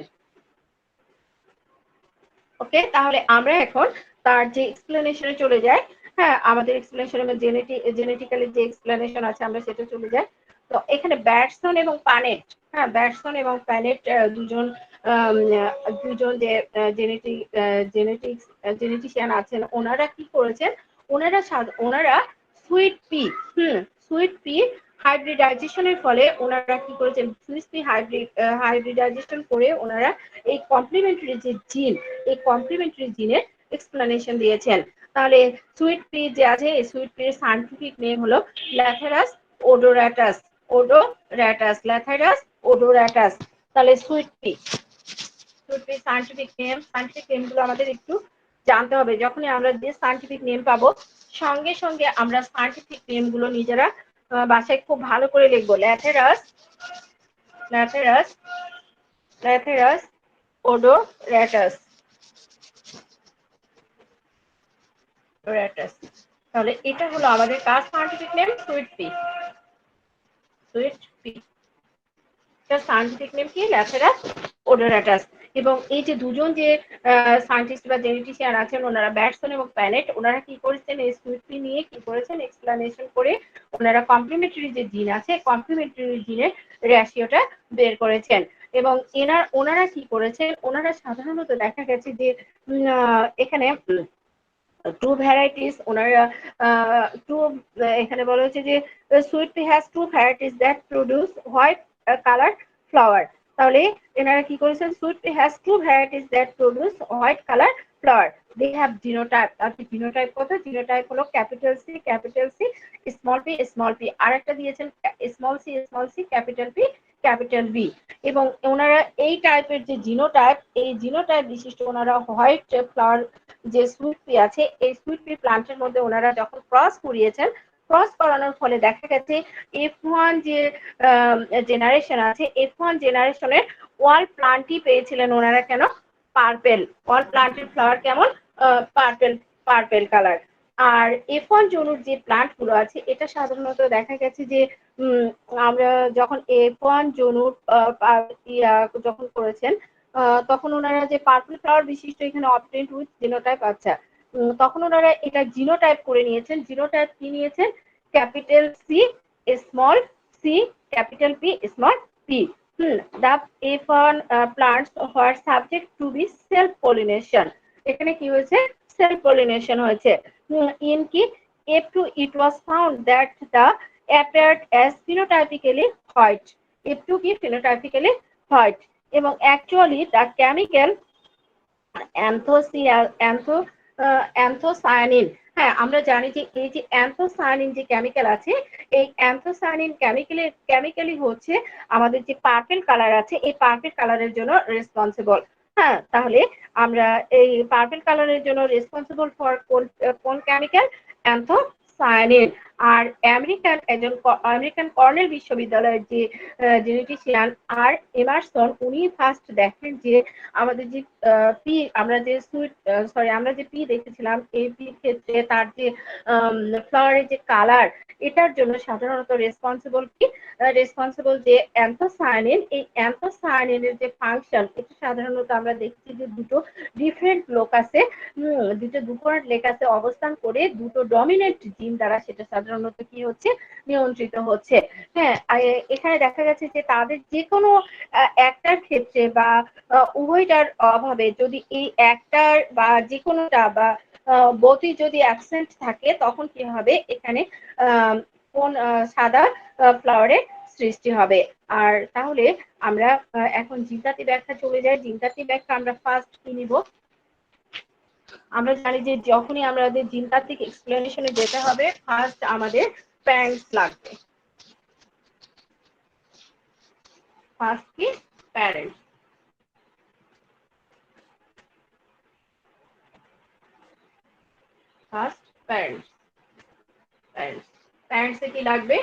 ওকে, তাহলে আমরা এখন তার যে এক্সপ্লেনেশনে চলে যাই। হ্যাঁ আমাদের এক্সপ্লেনেশনে জেনেটিক্যালি যে এক্সপ্লেনেশন আছে আমরা সেটা চলে যাই। তো এখানে ব্যাটসন এবং প্যানেট, হ্যাঁ ব্যাটসন এবং প্যানেট দুজন দুজন যে জেনেটিশিয়ান আছেন, ওনারা কি করেছেন, ওনারা সুইট পি, সুইট পি হাইব্রিডাইজেশনের ফলে ওনারা কি করেছেন, সুইট পি হাইব্রিডাইজেশন করে ওনারা এই কমপ্লিমেন্টারি যে জিন, এই কমপ্লিমেন্টারি জিনের এক্সপ্লেনেশন দিয়েছেন। তাহলে সুইট পি যে আছে, এই সুইট পির সায়েন্টিফিক নেম হলো ল্যাথেরাস ওডোরাটাস, ল্যাথেরাস ওডোরাটাস। তাহলে সুইট পি সায়েন্টিফিক নেম গুলো আমাদের একটু জানতে হবে। যখনই আমরা যে সায়েন্টিফিক নেম পাবো সঙ্গে সঙ্গে আমরা সায়েন্টিফিক নেম গুলো নিজেরা বাসায় খুব ভালো করে লিখবো। ল্যাথেরাস ওডোরাটাস, তাহলে এটা হলো আমাদের কার scientific name, sweet pea, scientific name কি, ল্যাথেরাস ওডোরাটাস। এবং এই যে দুজন যে সায়েন্টিস্ট বা জেনেটিশিয়ান আছেন, ওনারা ব্যাটসন এবং প্যানেট, ওনারা কি করেছেন, এই সুইট পি নিয়ে কি করেছেন, এক্সপ্লেনেশন করে ওনারা কমপ্লিমেন্টারি যে জিন আছে, কমপ্লিমেন্টারি জিনের রেশিওটা বের করেছেন। এবং ওনারা কি করেছেন, ওনারা সাধারণত দেখা গেছে যে এখানে টু ভ্যারাইটিস, ওনারা টু এখানে বলা হচ্ছে যে sweet P has to varieties that produce white colour flower. তাহলে এনারা কি করেছেন, sweet P has to varieties that produce white colour flower. they have genotype. তাহলে জিনোটাইপ কত? জিনোটাইপ হলো ক্যাপিটাল সি, স্মল পি, আর একটা দিয়েছেন স্মল সি, ক্যাপিটাল বি। এবং ওনারা এই টাইপের যে জিনোটাইপ, এই জিনোটাইপ বিশিষ্ট ওনারা হোয়াইট ফ্লাওয়ার যে সুইট পি আছে, এই সুইট পি প্লান্টের মধ্যে ওনারা যখন ক্রস করিয়েছেন, ক্রস করানোর ফলে দেখা গেছে F1 যে জেনারেশন আছে, F1 জেনারেশনের ওয়াল প্লান্টই পেয়েছিলেন ওনারা কেন? পার্পেল। ওয়াল প্লান্টের ফ্লাওয়ার কেমন? Purple colour. আর F1 জনুর যে প্লান্ট গুলো আছে, এটা সাধারণত দেখা গেছে যে আমরা যখন F1 জনুর যখন করেছেন, তখন ওনারা যে পার্পল ফ্লাওয়ার বিশিষ্ট এখানে অবটেন্ড উইথ জিনোটাইপ, আচ্ছা তখন ওনারা এটা জিনোটাইপ করে নিয়েছেন। জিনোটাইপ কি নিয়েছেন? Capital C, small C, capital P, small P. The F1 plants were subject to be self pollination. এখানে কি হয়েছে? সেলফ পলিনেশন হয়েছে। ইন কি F2 it was found that the appeared as phenotypically white. F2 কি phenotypically white, এবং actually the chemical anthocyanin. হ্যাঁ, আমরা জানি যে এই যে অ্যান্থোসায়ানিন যে কেমিক্যাল আছে, এই অ্যান্থোসায়ানিন কেমিক্যালি হচ্ছে আমাদের যে পার্পেল কালার আছে, এই পার্পেল কালারের জন্য রেসপন্সিবল। হ্যাঁ, তাহলে আমরা এই পার্পেল কালারের জন্য রেসপন্সিবল ফর কোন কেমিক্যাল? অ্যান্থোসায়ানিন। আর আমেরিকান কর্নেল বিশ্ববিদ্যালয়ের যে জেনেটিশিয়ান আর এমারসন, উনি ফার্স্ট দেখেন যে আমাদের যে পি, আমরা যে পি দেখেছিলাম, এই পির ক্ষেত্রে তার যে ফ্লাওয়ারের যে কালার, এটার জন্য সাধারণত রেসপন্সিবল যে অ্যান্থোসায়ানিন। এই অ্যান্থোসায়ানিনের যে ফাংশন, এটা সাধারণত আমরা দেখছি যে দুটো ডিফারেন্ট লোকাসে অবস্থান করে দুটো ডমিনেন্ট জিন দ্বারা সেটা সাধারণত কি হচ্ছে? নিয়ন্ত্রিত হচ্ছে। হ্যাঁ, এখানে দেখা গেছে যে তাদের যে কোনো একটার ক্ষেত্রে বা উভয়টার অভাবে যদি এই একটার বা যে কোনোটা বা বোথই যদি অ্যাবসেন্ট থাকে, তখন কি হবে? এখানে কোন সাদা ফ্লাওয়ারের সৃষ্টি হবে। আর তাহলে আমরা এখন জিনতাত্ত্বিক ব্যাখ্যা চলে যাই। জিনতাত্ত্বিক ব্যাখ্যা আমরা ফার্স্ট কি নিব? আমরা জানি যে যখনই আমাদের জিনতাত্ত্বিক এক্সপ্লেনেশনে যেতে হবে, ফার্স্ট আমাদের প্যারেন্টস লাগবে। ফার্স্ট কি? প্যারেন্টস। First parents. প্যারেন্টসে কি লাগবে?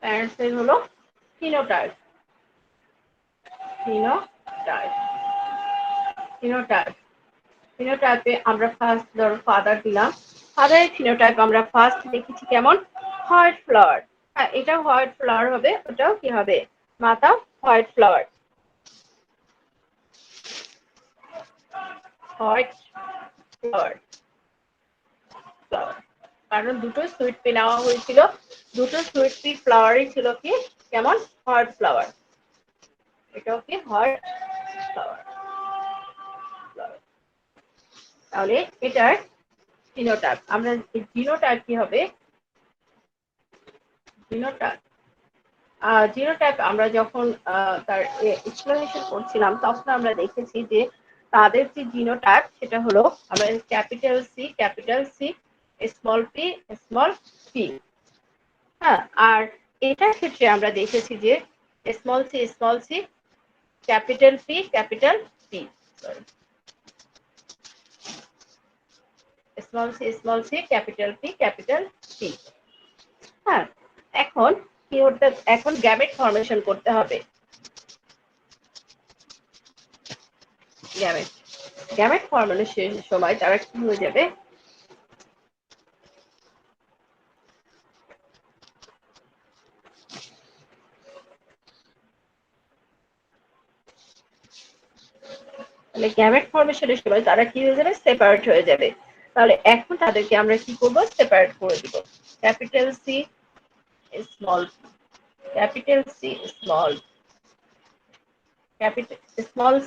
প্যারেন্টসের হলো ফিনোটাইপ। ফিনোটাইপে আমরা ফার্স্ট ধরো ফাদার দিলাম। ফাদারের ফিনোটাইপ আমরা ফার্স্ট দেখেছি কেমন? White flower. হ্যাঁ, এটা হোয়াইট ফ্লাওয়ার হবে, ওটাও কি হবে? মাতা হোয়াইট ফ্লাওয়ার। হোয়াইট ফ্লাওয়ার, কারণ দুটো সুইট পি নেওয়া হয়েছিল, দুটো সুইট পি ফ্লাওয়ারই ছিল কি কেমন? White flower. এটাও কি হোয়াইট ফ্লাওয়ার। তাহলে এটার জিনোটাইপ, আমরা জিনোটাইপ কি হবে? জিনোটাইপ আমরা যখন তার এক্সপ্লেনেশন করছিলাম, তখন আমরা দেখেছি যে তাদের যে জিনোটাইপ সেটা হলো আমরা ক্যাপিটাল সি, স্মল পি। হ্যাঁ, আর এটার ক্ষেত্রে আমরা দেখেছি যে small C, capital P, small C, capital P. হ্যাঁ, এখন কি করতে? এখন গ্যামেট ফর্মেশন করতে হবে। গ্যামেট ফর্মেশনের সময় তারা কি হয়ে যাবে? তাহলে গ্যামেট ফর্মেশনের সময় তারা কি হয়ে যাবে? সেপারেট হয়ে যাবে। তাহলে এখন তাদেরকে আমরা কি করব? সেপারেট করে দিব। Capital C, small capital C, small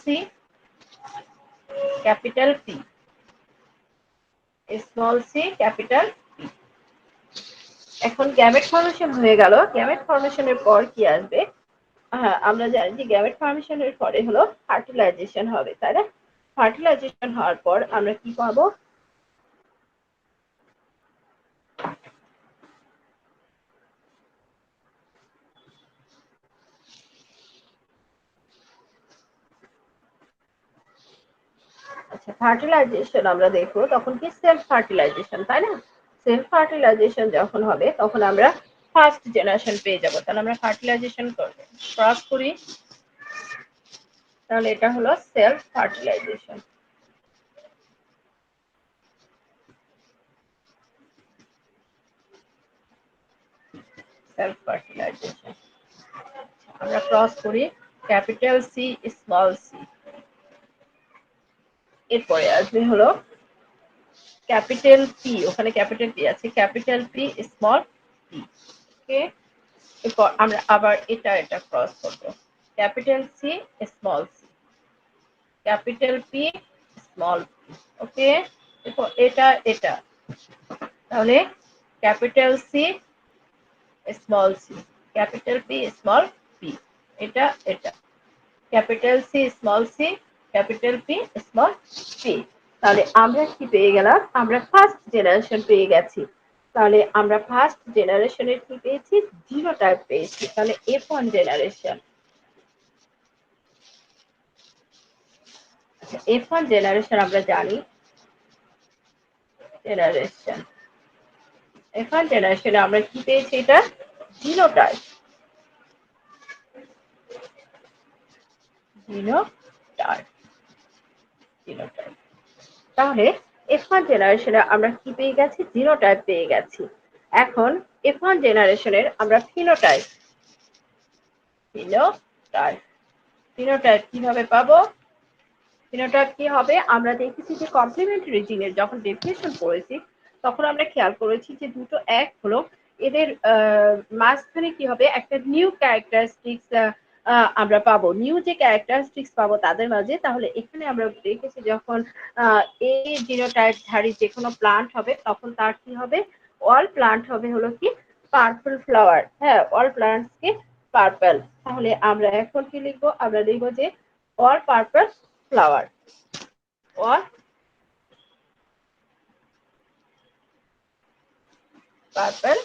C, capital P, small C, capital P. এখন গ্যামেট ফর্মেশন হয়ে গেল। গ্যামেট ফর্মেশনের পর কি আসবে? হ্যাঁ, আমরা জানি যে গ্যামেট ফর্মেশনের পরে হলো ফার্টিলাইজেশন হবে, তাই না? ফার্টিলাইজেশন হওয়ার পর আমরা কি পাবো? আচ্ছা, ফার্টিলাইজেশন আমরা দেখবো তখন কি সেলফ ফার্টিলাইজেশন, তাই না? সেলফ ফার্টিলাইজেশন যখন হবে তখন আমরা ফার্স্ট জেনারেশন পেয়ে যাবো। তাহলে আমরা ফার্টিলাইজেশন ক্রস করি, তাহলে এটা হলো সেলফ ফার্টিলাইজেশন। সেলফ ফার্টিলাইজেশন আমরা ক্রস করি ক্যাপিটাল সি স্মল সি। এরপরে আসবে হলো ক্যাপিটাল পি, ওখানে ক্যাপিটাল পি আছে, capital P small P. Okay, এরপর আমরা আবার এটা ক্রস করব, capital C small C, capital P small P. Okay, এরপর এটা তাহলে capital C small C, capital P small P, এটা capital C small C, capital P small P. তাহলে আমরা কি পেয়ে গেলাম? আমরা ফার্স্ট জেনারেশন পেয়ে গেছি। তাহলে আমরা ফার্স্ট জেনারেশনের কি পেয়েছি? জিনোটাইপ পেয়েছি। তাহলে F1 জেনারেশন, F1 জেনারেশন আমরা জানি, জেনারেশন F1 জেনারেশনে আমরা কি পেয়েছি? এটা জিনোটাইপ, জিনোটাইপ, জিনোটাইপ। তাহলে F1 জেনারেশনে আমরা কি পেয়ে গেছি? জিনোটাইপ পেয়ে গেছি। এখন F1 জেনারেশনের আমরা ফিনোটাইপ, ফিনোটাইপ, ফিনোটাইপ কিভাবে পাবো? ফিনোটাইপ কি হবে? আমরা দেখেছি যে কমপ্লিমেন্টারি জিনের যখন ডেফিনেশন পড়েছি তখন আমরা খেয়াল করেছি যে দুটো এক হলো, এদের মাঝখানে কি হবে? একটা নিউ ক্যারেক্টারিস্টিক্স আমরা পাবো, নিউ যে ক্যারেক্টারিস্টিক্স পাবো তাদের মাঝে। তাহলে এখানে আমরা দেখেছি যখন এই জিনোটাইপ ধারী যে কোনো প্লান্ট হবে তখন তার কি হবে? অল প্লান্ট হবে হলো কি পার্পল ফ্লাওয়ার। হ্যাঁ, অল প্লান্টস কি পার্পল। তাহলে আমরা এখন কি লিখবো? আমরা লিখবো যে all purple flower, all purple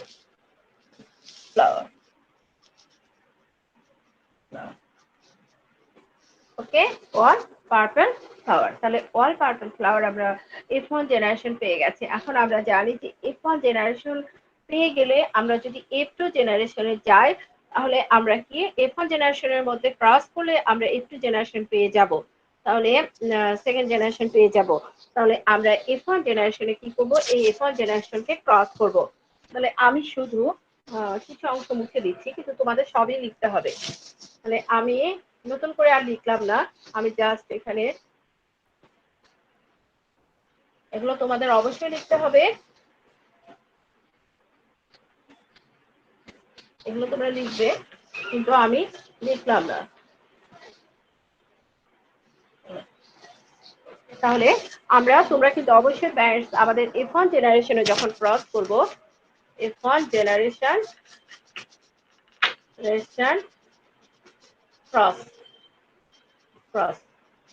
flower. Okay, all purple flower. তাহলে অল পার্পল ফ্লাওয়ার আমরা F1 জেনারেশন পেয়ে গেছি। এখন আমরা জানি যে F1 জেনারেশন পেয়ে গেলে আমরা যদি F2 জেনারেশনে যাই তাহলে আমরা কি F1 জেনারেশনের মধ্যে ক্রস করলে আমরা F2 জেনারেশন পেয়ে যাব। তাহলে সেকেন্ড জেনারেশন পেয়ে যাব। তাহলে আমরা F1 জেনারেশনে কি করব? এই F1 জেনারেশনকে ক্রস করব। তাহলে আমি শুধু কিছু অংশ মুছে দিচ্ছি, কিন্তু তোমাদের সবই লিখতে হবে। তাহলে আমি নতুন করে আর লিখলাম না, আমি জাস্ট এখানে এগুলো তোমাদের অবশ্যই লিখতে হবে, এগুলো তোমরা লিখবে, কিন্তু আমি লিখলাম না। তাহলে তোমরা কিন্তু অবশ্যই প্যারেন্টস আমাদের F1 জেনারেশনে যখন ক্রস করব, F1 জেনারেশন ক্রস ক্রস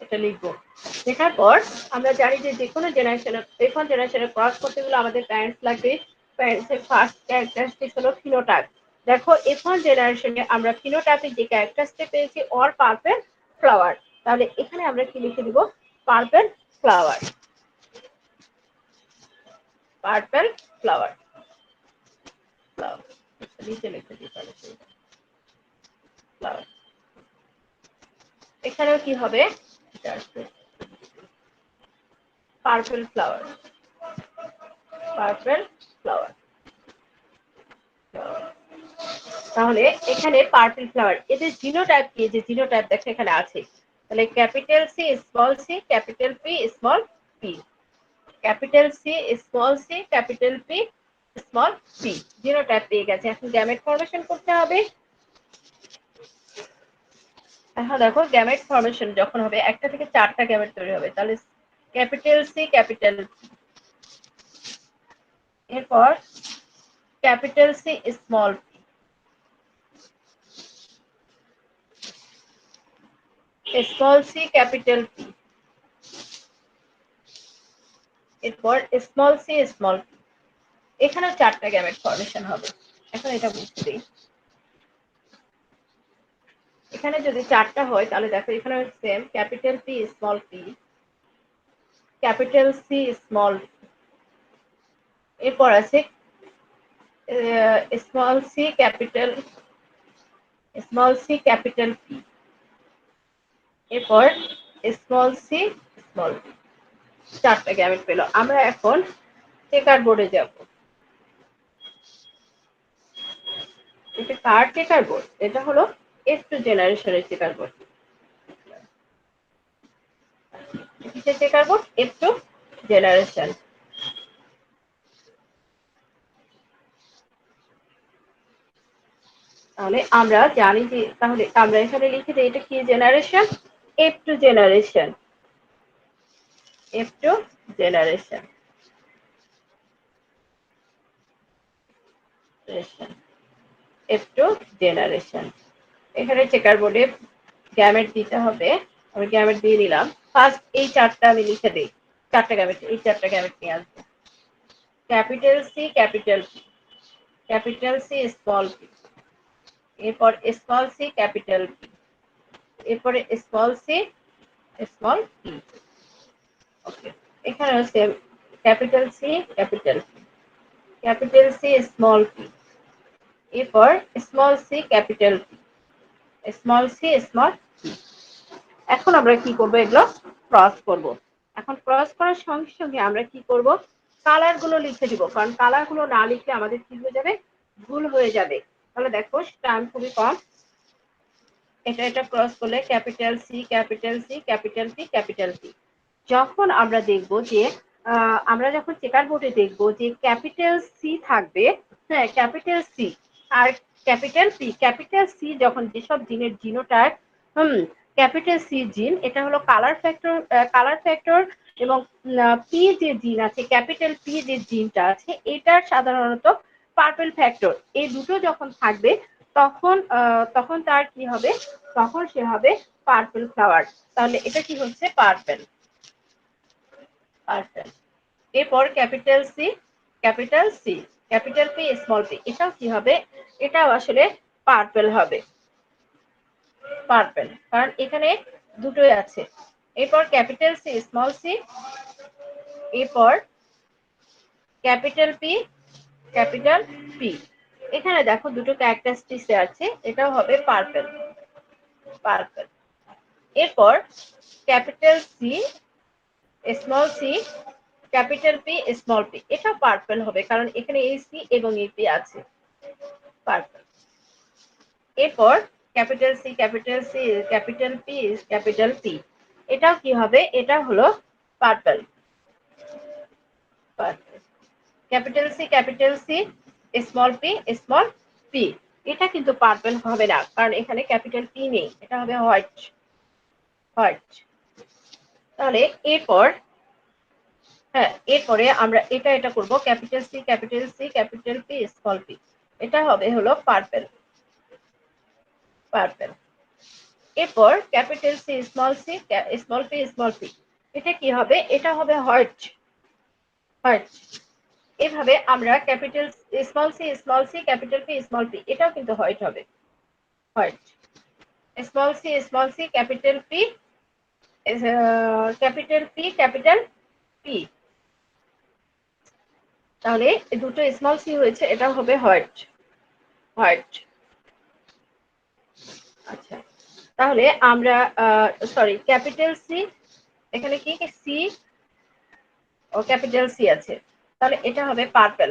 এটা লিখবো। লেখার পর আমরা জানি যে যেকোনো জেনারেশনে F1 জেনারেশনে ক্রস করতে গেলে আমাদের প্যারেন্টস লাগবে। প্যারেন্টসের ফার্স্ট ক্যারেক্টারিস্টিক হলো ফিনোটাইপ। দেখো F1 জেনারেশনে আমরা ফিনোটাইপের যে ক্যারেক্টারিস্টিক পেয়েছি অল পার্পল ফ্লাওয়ার। তাহলে এখানে আমরা কি লিখে দিব? Purple flower, purple flower, flower নিচে লিখে দিই তাহলে ফ্লাওয়ার। এখানেও কি হবে? Purple flower, purple flower. তাহলে এখানে পার্পল ফ্লাওয়ার, এদের জিনোটাইপ কি? যে জিনোটাইপ দেখো এখানে আছে। তাহলে capital C small C, capital P small P, capital C small C, capital P small P, genotype পেয়ে গেছে। এখন গ্যামেট ফরমেশন করতে হবে। এখন দেখো গ্যামেট ফরমেশন যখন হবে একটা থেকে চারটা গ্যামেট তৈরি হবে। তাহলে ক্যাপিটাল সি, ক্যাপিটাল, এরপর capital C small P, small C, capital P, এরপর স্মল সি স্মল পি, এখানে 4টা গ্যামেট ফর্মেশন হবে। এখন এটা বুঝতে দিই, এখানে যদি 4টা হয় তাহলে দেখো এখানে same capital P small P, capital C small, এরপর আছে স্মল সি ক্যাপিটাল পি, এরপর স্মল সি স্মল পি, 4টা গ্যামেট পেল। আমরা এখন চেকার বোর্ডে যাব। এটা কার চেকার বোর্ড? এটা হলো F2 জেনারেশনের চেকার বোর্ড। কিসের চেকার বোর্ড? F2 generation. তাহলে আমরা জানি যে, তাহলে আমরা এখানে লিখে দিই এটা কি generation? F2 generation, F2 generation, F2 generation. এখানে চেকার বোর্ডে গ্যামেট দিতে হবে, আমি গ্যামেট দিয়ে দিলাম। ফার্স্ট এই 4টা আমি লিখে দিই, 4টা গ্যামেট, এই 4টা গ্যামেট নিয়ে আসবো। Capital C capital P, capital C small P, এরপর স্মল সি ক্যাপিটাল পি, এরপরে small C small P. Okay, এখানে same capital C capital P, capital C small P, এরপর small C capital P, small C small P. এখন আমরা কি করব? এগুলো cross করব। এখন ক্রস করার সঙ্গে সঙ্গে আমরা কি করব? কালার গুলো লিখে দিব, কারণ কালার গুলো না লিখলে আমাদের কি হয়ে যাবে? ভুল হয়ে যাবে। তাহলে দেখো টাইম খুবই কম। এটা ক্রস করলে capital C capital C capital P capital P. যখন আমরা দেখব যে আমরা যখন চেকার বোর্ডে দেখব যে ক্যাপিটাল সি থাকবে, হ্যাঁ ক্যাপিটাল সি আর ক্যাপিটাল সি যখন যেসব জিনের জিনোটাইপ ক্যাপিটাল সি জিন, এটা হলো কালার ফ্যাক্টর এবং পি যে জিন আছে, ক্যাপিটাল পি যে জিনটা আছে, এটার সাধারণত পার্পল ফ্যাক্টর। এই দুটো যখন থাকবে তখন তার কি হবে? তখন সে হবে পার্পল ফ্লাওয়ার। তাহলে এটা কি হচ্ছে? পার্পল। এরপর capital C capital P small P, এটাও কি হবে? এটাও আসলে পার্পল হবে, পার্পল, কারণ এখানে দুটোই আছে। এরপর ক্যাপিটাল সি স্মল সি, এরপর ক্যাপিটাল পি এখানে দেখো দুটো ক্যারেক্টারিস্টিক্স আছে, এটাও হবে পার্পল। এরপর capital C small C capital P small P, এটা পার্পল হবে কারণ এখানে এই সি এবং এই পি আছে, পার্পল। এরপর ক্যাপিটাল সি ক্যাপিটাল পি, এটাও কি হবে? এটা হলো purple. Capital C small P, এটা কিন্তু পার্পল হবে না, কারণ এখানে ক্যাপিটাল পি নেই, এটা হবে হোয়াইট। তাহলে এরপরে আমরা এটা করব, capital C capital P small P, এটা হবে হলো পার্পল। এরপর ক্যাপিটাল সি স্মল পি, এটা কি হবে? এটা হবে হোয়াইট। এভাবে আমরা capital C capital P small P, এটাও কিন্তু হোয়াইট হবে, white. Small C capital P capital P, তাহলে দুটো স্মল সি হয়েছে, এটা হবে হোয়াইট। আচ্ছা, তাহলে আমরা সরি ক্যাপিটাল সি, এখানে কি সি ও ক্যাপিটাল সি আছে, তাহলে এটা হবে পার্পল।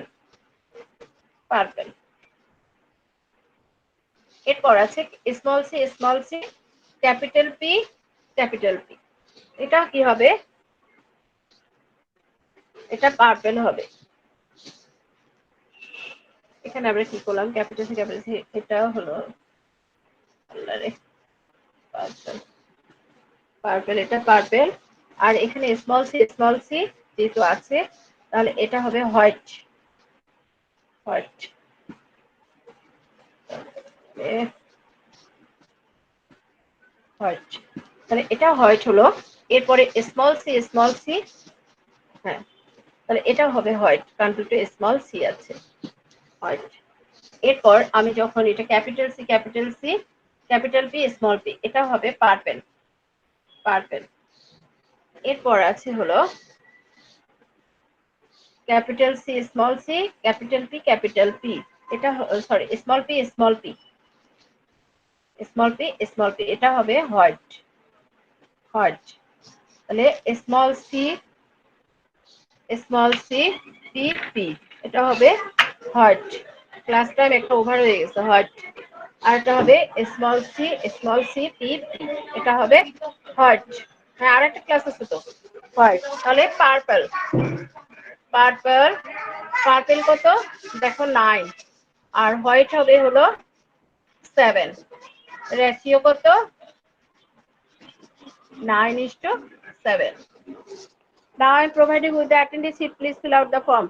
এরপর আছে স্মল সি ক্যাপিটাল পি, এটা কি হবে? এটা পার্পল হবে। এখানে আমরা কি করলাম? ক্যাপিটাল সি, এটা হলো পার্পল, এটা পার্পল। আর এখানে স্মল সি যেহেতু আছে, তাহলে এটা হবে হোয়াইট। তাহলে এটা হোয়াইট হলো। এরপরে স্মল সি হ্যাঁ তাহলে এটা হবে হোয়াইট, কারণ দুটো স্মল সি আছে, হোয়াইট। এরপর আমি যখন এটা capital C capital P small P, এটা হবে পার্পেল, পার্পেল। এরপর আছে হলো ক্যাপিটাল সি ক্যাপিটাল পি, এটা সরি স্মল পি এটা হবে হোয়াইট, হোয়াইট। তাহলে স্মল সি পি পি, এটা হবে হোয়াইট। ক্লাস টাইম একটা ওভার হয়ে গেছে, হোয়াইট। আর এটা হবে স্মল সি পি পি, এটা হবে হোয়াইট। হ্যাঁ, আর একটা ক্লাস আছে তো, হোয়াইট। তাহলে পার্পল, পার্পল, পার্পল কত দেখো 9, আর হোয়াইট হবে হলো 7। রেশিও কত? 9:7. Now I am providing with the attendee sheet. Please fill out the form.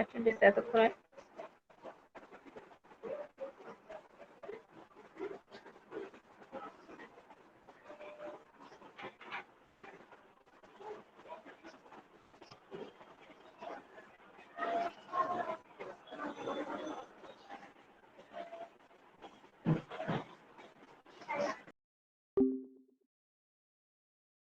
Attendee এতক্ষণ